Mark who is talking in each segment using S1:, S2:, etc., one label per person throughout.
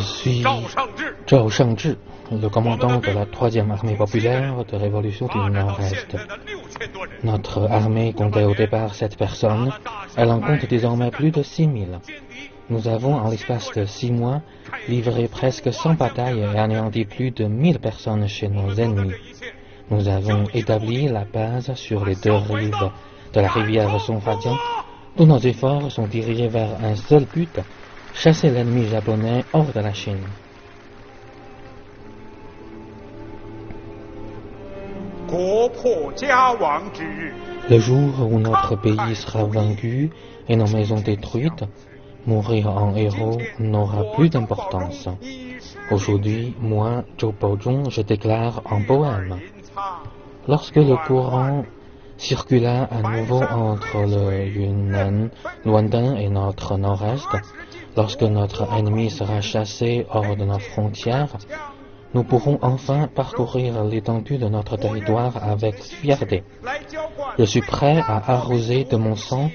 S1: suis Zhao Shangzhi, le commandant de la 3e armée populaire de révolution du Nord-Est. Notre armée comptait au départ 7 personnes, elle en compte désormais plus de 6 000. Nous avons, en l'espace de 6 mois, livré presque 100 batailles et anéanti plus de 1000 personnes chez nos ennemis. Nous avons établi la base sur les 2 rives de la rivière Songfa-jiang. Tous nos efforts sont dirigés vers un seul but, chasser l'ennemi japonais hors de la Chine. Le jour où notre pays sera vaincu et nos maisons détruites, mourir en héros n'aura plus d'importance. Aujourd'hui, moi, Zhou Baozhong, je déclare en poème. Lorsque le courant circula à nouveau entre le Yunnan, Luandan et notre nord-est, lorsque notre ennemi sera chassé hors de nos frontières, nous pourrons enfin parcourir l'étendue de notre territoire avec fierté. Je suis prêt à arroser de mon sang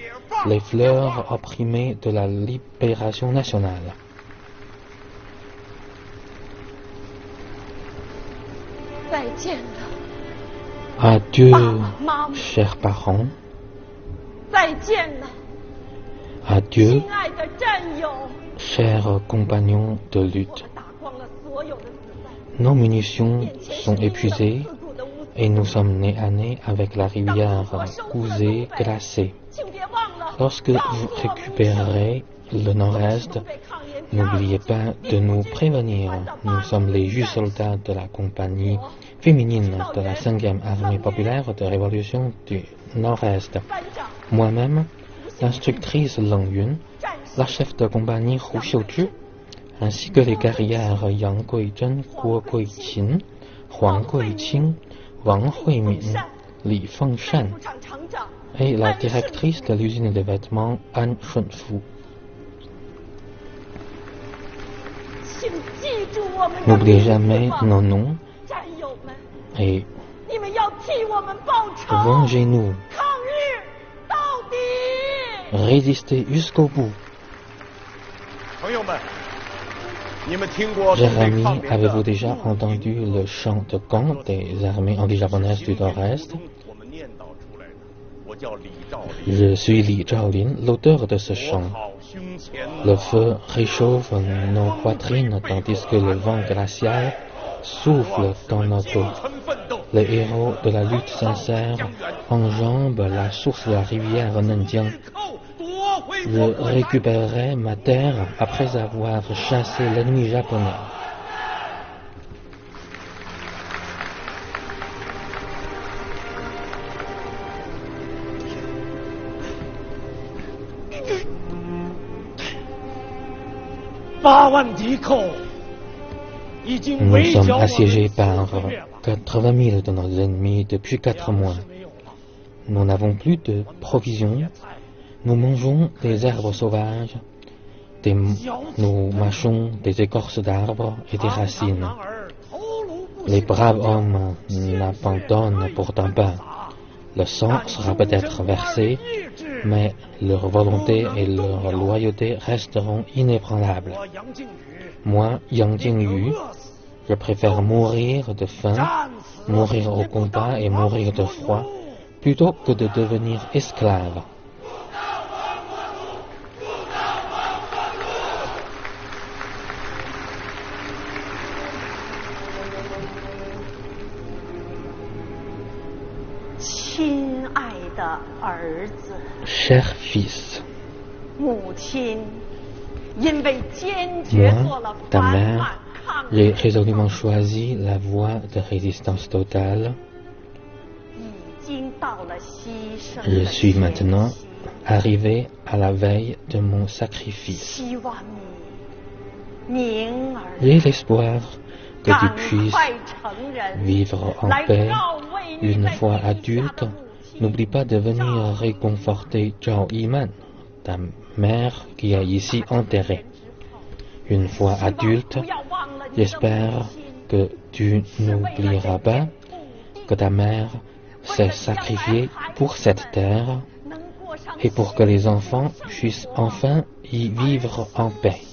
S1: les fleurs opprimées de la libération nationale. Adieu, chers parents. Adieu, chers compagnons de lutte. Nos munitions sont épuisées et nous sommes nez à nez avec la rivière cousée, glacée. Lorsque vous récupérerez le nord-est, n'oubliez pas de nous prévenir. Nous sommes les jus soldats de la compagnie féminine de la 5e armée populaire de révolution du nord-est. Moi-même, l'instructrice Leng Yun, la chef de compagnie Hu Xiuzhi, ainsi que les guerrières Yang Guizhen, Guo Guiqin, Huang Guiqing, Wang Huimin, Li Fengshan, et la directrice de l'usine de vêtements Han Shunfu. N'oubliez jamais nos noms et vengez-nous. Résistez jusqu'au bout. Jérémie, avez-vous déjà entendu le chant de camp des armées anti-japonaises du Nord-Est? Je suis Li Zhaolin, l'auteur de ce chant. Le feu réchauffe nos poitrines tandis que le vent glacial souffle dans nos dos. Les héros de la lutte sincère enjambent la source de la rivière Nanjiang. Je récupérerai ma terre après avoir chassé l'ennemi japonais. Nous sommes assiégés par 80 000 de nos ennemis depuis 4 mois. Nous n'avons plus de provisions. Nous mangeons des herbes sauvages. Nous mâchons des écorces d'arbres et des racines. Les braves hommes n'abandonnent pourtant pas. Le sang sera peut-être versé, mais leur volonté et leur loyauté resteront inébranlables. Moi, Yang Jingyu, je préfère mourir de faim, mourir au combat et mourir de froid, plutôt que de devenir esclave. Cher fils, moi, ta mère, j'ai résolument choisi la voie de résistance totale. Je suis maintenant arrivé à la veille de mon sacrifice. J'ai l'espoir que tu puisses vivre en paix une fois adulte. N'oublie pas de venir réconforter Zhao Yiman, ta mère qui est ici enterrée. Une fois adulte, j'espère que tu n'oublieras pas que ta mère s'est sacrifiée pour cette terre et pour que les enfants puissent enfin y vivre en paix.